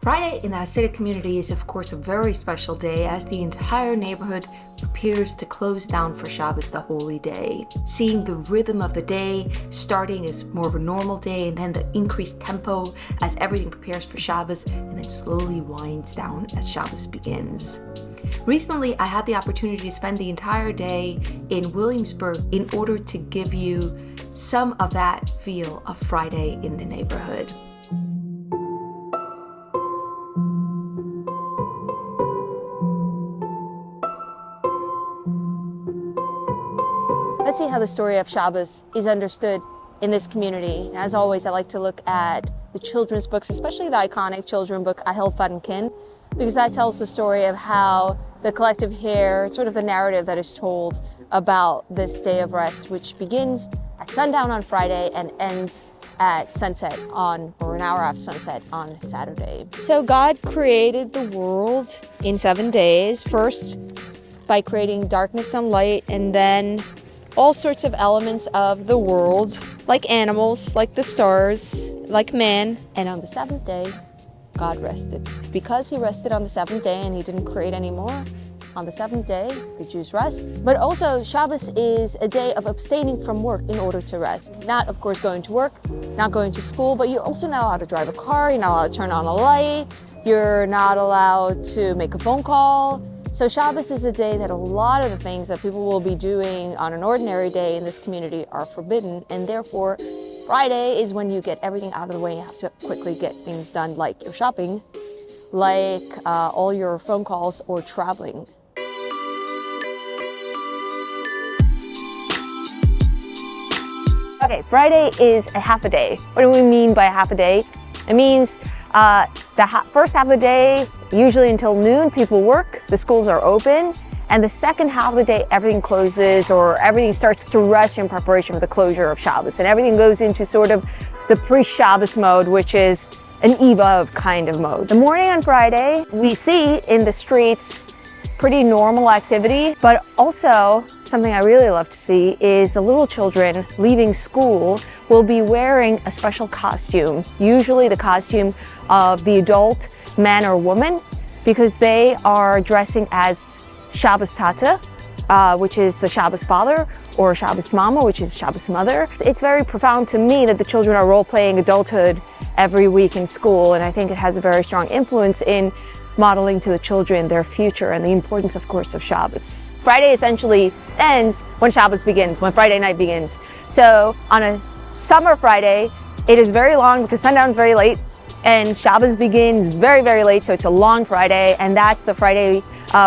Friday in the Hasidic community is of course a very special day as the entire neighborhood prepares to close down for Shabbos, the holy day. Seeing the rhythm of the day starting as more of a normal day and then the increased tempo as everything prepares for Shabbos and then slowly winds down as Shabbos begins. Recently, I had the opportunity to spend the entire day in Williamsburg in order to give you some of that feel of Friday in the neighborhood. Let's see how the story of Shabbos is understood in this community. As always, I like to look at the children's books, especially the iconic children's book, Ahil Fadenkin, because that tells the story of how the collective here, sort of the narrative that is told about this day of rest, which begins at sundown on Friday and ends at sunset or an hour after sunset on Saturday. So God created the world in 7 days, first by creating darkness and light, and then all sorts of elements of the world, like animals, like the stars, like man. And on the seventh day, God rested. Because he rested on the seventh day and he didn't create any more, on the seventh day, the Jews rest. But also, Shabbos is a day of abstaining from work in order to rest. Not, of course, going to work, not going to school, but you're also not allowed to drive a car, you're not allowed to turn on a light, you're not allowed to make a phone call. So Shabbos is a day that a lot of the things that people will be doing on an ordinary day in this community are forbidden, and therefore Friday is when you get everything out of the way. You have to quickly get things done, like your shopping, like all your phone calls or traveling. Okay, Friday is a half a day. What do we mean by half a day? It means the first half of the day, usually until noon, people work, the schools are open, and the second half of the day, everything closes or everything starts to rush in preparation for the closure of Shabbos, and everything goes into sort of the pre-Shabbos mode, which is an Eve of kind of mode. The morning on Friday, we see in the streets pretty normal activity, but also something I really love to see is the little children leaving school will be wearing a special costume, usually the costume of the adult man or woman, because they are dressing as Shabbos Tata, which is the Shabbos father, or Shabbos mama, which is Shabbos mother. It's very profound to me that the children are role-playing adulthood every week in school, and I think it has a very strong influence in modeling to the children their future and the importance, of course, of Shabbos. Friday essentially ends when Shabbos begins, when Friday night begins. So on a summer Friday, it is very long because sundown is very late, and Shabbos begins very, very late, so it's a long Friday, and that's the Friday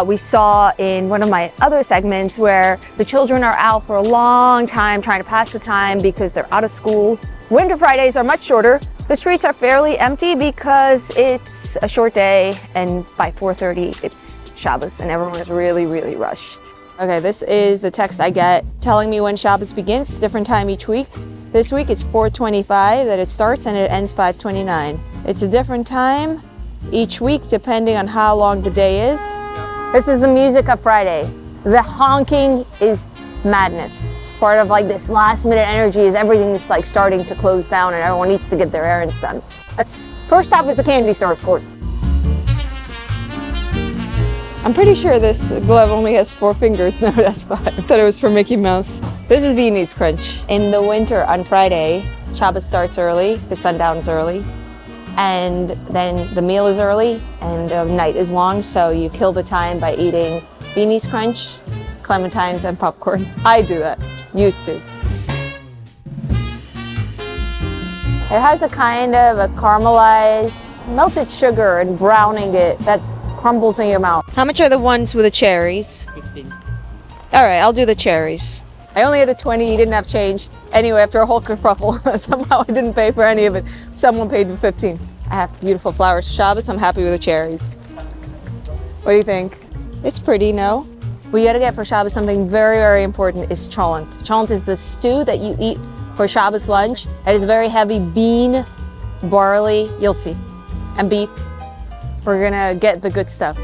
we saw in one of my other segments where the children are out for a long time trying to pass the time because they're out of school. Winter Fridays are much shorter. The streets are fairly empty because it's a short day, and by 4:30 it's Shabbos and everyone is really, really rushed. Okay, this is the text I get telling me when Shabbos begins, different time each week. This week it's 4:25 that it starts and it ends 5:29. It's a different time each week depending on how long the day is. This is the music of Friday. The honking is madness. Part of like this last minute energy is everything's like starting to close down and everyone needs to get their errands done. First stop is the candy store, of course. I'm pretty sure this glove only has 4 fingers. No, it has 5. I thought it was for Mickey Mouse. This is Beanie's Crunch. In the winter on Friday, Shabbos starts early, the sundown is early, and then the meal is early and the night is long, so you kill the time by eating Beanie's Crunch, clementines, and popcorn. I do that, used to. It has a kind of a caramelized, melted sugar and browning it that crumbles in your mouth. How much are the ones with the cherries? 15. All right, I'll do the cherries. I only had a 20, you didn't have change. Anyway, after a whole kerfuffle, somehow I didn't pay for any of it. Someone paid for 15. I have beautiful flowers. Shabbos, I'm happy with the cherries. What do you think? It's pretty, no? We gotta get for Shabbos something very, very important is cholent. Cholent is the stew that you eat for Shabbos lunch. It is very heavy bean, barley, you'll see, and beef. We're gonna get the good stuff.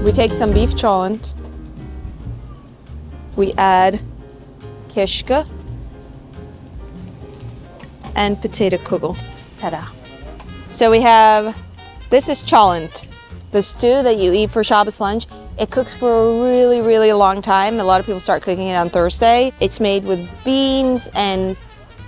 We take some beef cholent. We add kishka and potato kugel. Ta-da. So we have, this is cholent, the stew that you eat for Shabbos lunch. It cooks for a really, really long time. A lot of people start cooking it on Thursday. It's made with beans and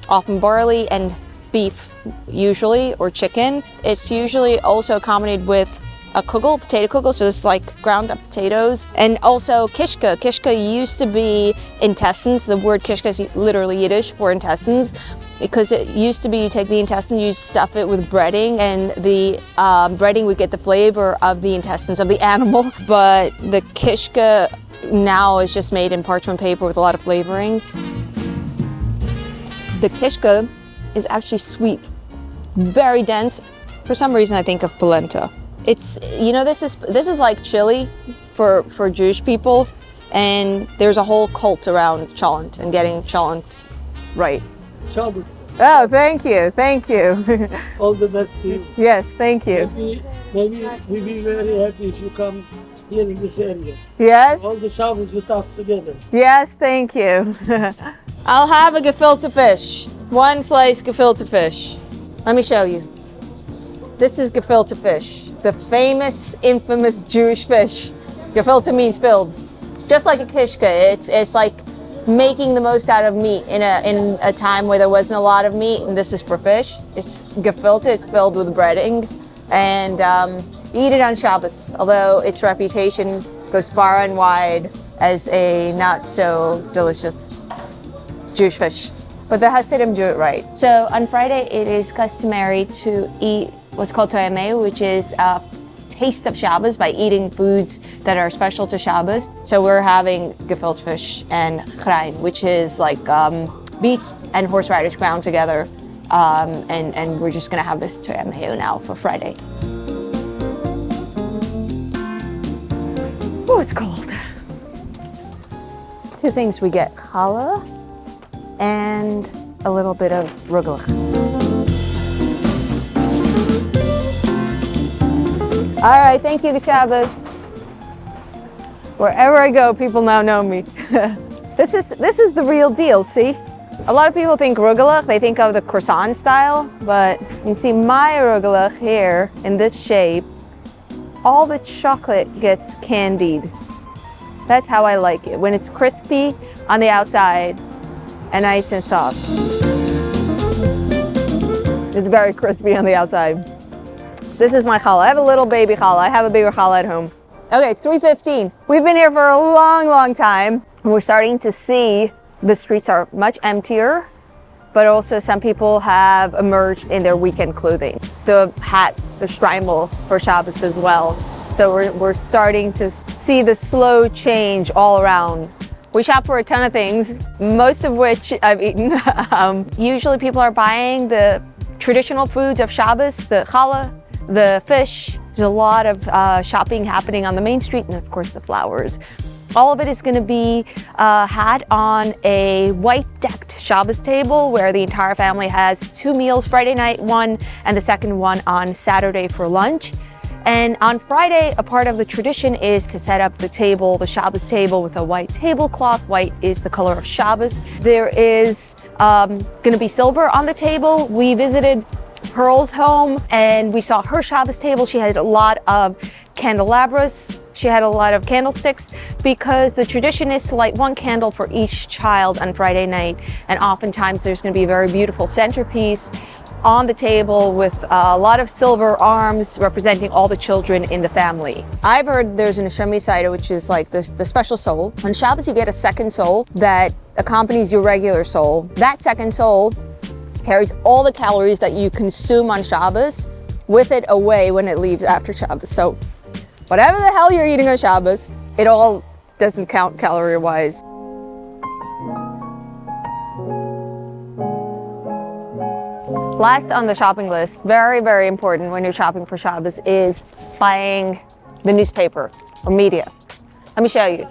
often barley and beef, usually, or chicken. It's usually also accompanied with a kugel, potato kugel, so this is like ground up potatoes. And also kishka. Kishka used to be intestines. The word kishka is literally Yiddish for intestines, because it used to be you take the intestine, you stuff it with breading, and the breading would get the flavor of the intestines of the animal. But the kishka now is just made in parchment paper with a lot of flavoring. The kishka is actually sweet, very dense. For some reason, I think of polenta. It's, you know, this is like chili for Jewish people, and there's a whole cult around cholent and getting cholent right. Shabbos. Oh, thank you, thank you. All the best to you. Yes, thank you. Maybe we'll be very happy if you come here in this area. Yes, All the Shabbos with us together. yes, thank you. I'll have a gefilte fish. One slice gefilte fish. Let me show you. This is gefilte fish, the famous, infamous Jewish fish. Gefilte means filled. Just like a kishka, it's like making the most out of meat in a time where there wasn't a lot of meat, and this is for fish. It's gefilte, it's filled with breading, and eat it on Shabbos, although its reputation goes far and wide as a not so delicious Jewish fish. But the Hasidim do it right. So on Friday, it is customary to eat what's called toyameu, which is a taste of Shabbos by eating foods that are special to Shabbos. So we're having gefilte fish and chrein, which is like beets and horseradish ground together. And we're just gonna have this toyameu now for Friday. Oh, it's cold. Two things we get, challah and a little bit of rugelach. All right, thank you, Shabbos. Wherever I go, people now know me. This is the real deal, see? A lot of people think rugelach, they think of the croissant style, but you see my rugelach here in this shape, all the chocolate gets candied. That's how I like it, when it's crispy on the outside and nice and soft. It's very crispy on the outside. This is my challah. I have a little baby challah. I have a bigger challah at home. Okay, it's 3:15. We've been here for a long, long time. We're starting to see the streets are much emptier, but also some people have emerged in their weekend clothing. The hat, the shtreimel for Shabbos as well. So we're starting to see the slow change all around. We shop for a ton of things, most of which I've eaten. Usually people are buying the traditional foods of Shabbos, the challah, the fish. There's a lot of shopping happening on the main street, and of course the flowers. All of it is going to be had on a white decked Shabbos table where the entire family has 2 meals, Friday night one and the second one on Saturday for lunch. And on Friday, a part of the tradition is to set up the table, the Shabbos table, with a white tablecloth. White is the color of Shabbos. There is going to be silver on the table. We visited Pearl's home and we saw her Shabbos table. She had a lot of candelabras. She had a lot of candlesticks because the tradition is to light 1 candle for each child on Friday night. And oftentimes there's going to be a very beautiful centerpiece on the table with a lot of silver arms representing all the children in the family. I've heard there's an Neshama Seder, which is like the special soul. On Shabbos, you get a second soul that accompanies your regular soul. That second soul carries all the calories that you consume on Shabbos with it away when it leaves after Shabbos. So whatever the hell you're eating on Shabbos, it all doesn't count calorie-wise. Last on the shopping list, very, very important when you're shopping for Shabbos, is buying the newspaper or media. Let me show you.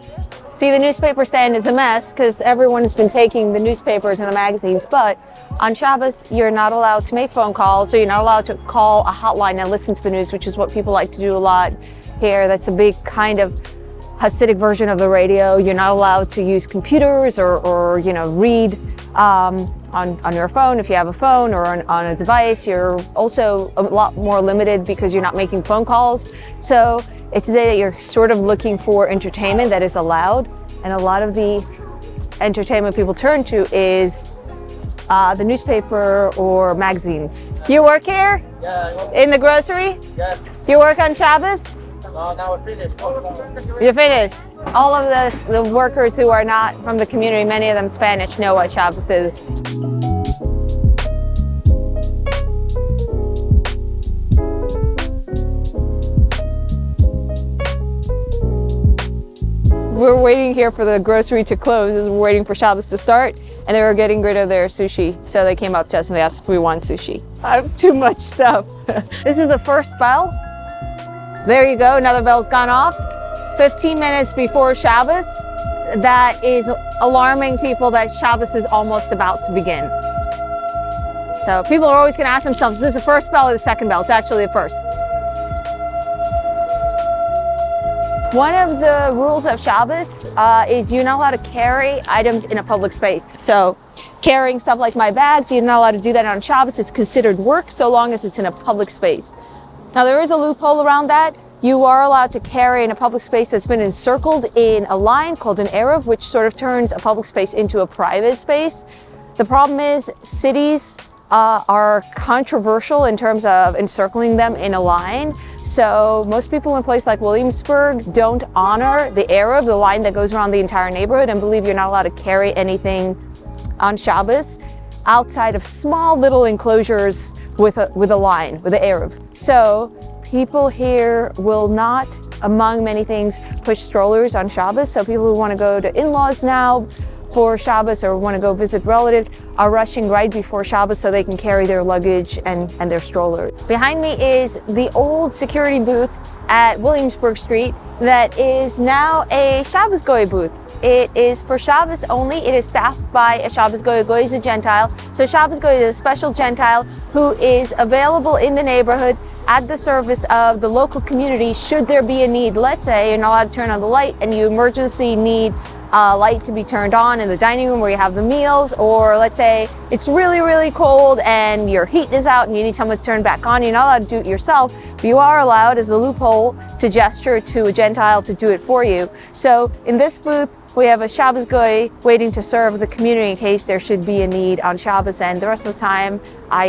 See, the newspaper stand is a mess because everyone's been taking the newspapers and the magazines, but on Shabbos, you're not allowed to make phone calls, so you're not allowed to call a hotline and listen to the news, which is what people like to do a lot here. That's a big kind of Hasidic version of the radio. You're not allowed to use computers or read on your phone. If you have a phone or on a device, you're also a lot more limited because you're not making phone calls. So it's a day that you're sort of looking for entertainment that is allowed. And a lot of the entertainment people turn to is the newspaper or magazines. You work here? Yeah. In the grocery? Yes. You work on Shabbos? No, now we're finished. You're finished. All of the workers who are not from the community, many of them Spanish, know what Shabbos is. We're waiting here for the grocery to close as we're waiting for Shabbos to start, and they were getting rid of their sushi. So they came up to us and they asked if we want sushi. I have too much stuff. This is the first bell. There you go, another bell's gone off. 15 minutes before Shabbos. That is alarming people that Shabbos is almost about to begin. So people are always gonna ask themselves, is this the first bell or the second bell? It's actually the first. One of the rules of Shabbos is you're not allowed to carry items in a public space. So carrying stuff like my bags, you're not allowed to do that on Shabbos. It's considered work so long as it's in a public space. Now there is a loophole around that. You are allowed to carry in a public space that's been encircled in a line called an eruv, which sort of turns a public space into a private space. The problem is cities are controversial in terms of encircling them in a line. So most people in places like Williamsburg don't honor the eruv, the line that goes around the entire neighborhood, and believe you're not allowed to carry anything on Shabbos outside of small little enclosures with a line, with an eruv. So people here will not, among many things, push strollers on Shabbos. So people who want to go to in-laws now for Shabbos or want to go visit relatives are rushing right before Shabbos so they can carry their luggage and their stroller. Behind me is the old security booth at Williamsburg Street that is now a Shabbos Goy booth. It is for Shabbos only. It is staffed by a Shabbos Goy. A Goy is a Gentile. So Shabbos Goy is a special Gentile who is available in the neighborhood at the service of the local community should there be a need. Let's say you're not allowed to turn on the light and you emergency need light to be turned on in the dining room where you have the meals, or let's say it's really, really cold and your heat is out and you need someone to turn back on. You're not allowed to do it yourself, but you are allowed as a loophole to gesture to a Gentile to do it for you. So in this booth, we have a Shabbos Goy waiting to serve the community in case there should be a need on Shabbos, and the rest of the time, I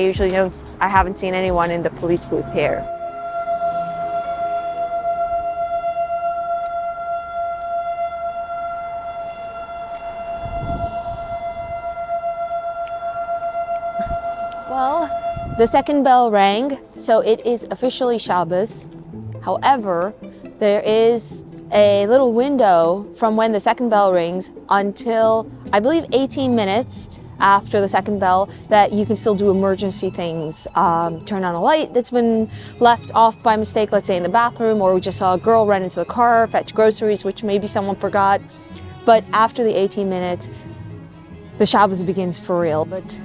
haven't seen anyone in the police booth here. Well, the second bell rang, so it is officially Shabbos. However, there is a little window from when the second bell rings until, I believe, 18 minutes after the second bell that you can still do emergency things. Turn on a light that's been left off by mistake, let's say in the bathroom, or we just saw a girl run into the car, fetch groceries, which maybe someone forgot. But after the 18 minutes, the Shabbos begins for real. But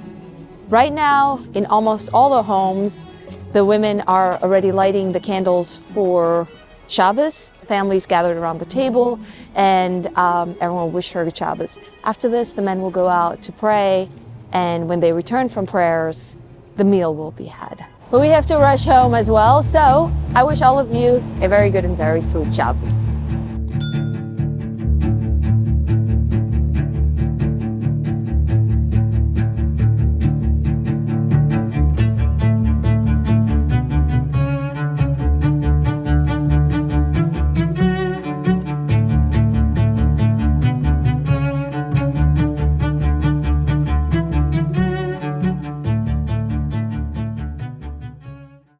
right now, in almost all the homes, the women are already lighting the candles for Shabbos. Families gathered around the table, and everyone will wish her good Shabbos. After this, the men will go out to pray, and when they return from prayers, the meal will be had. But we have to rush home as well, so I wish all of you a very good and very sweet Shabbos.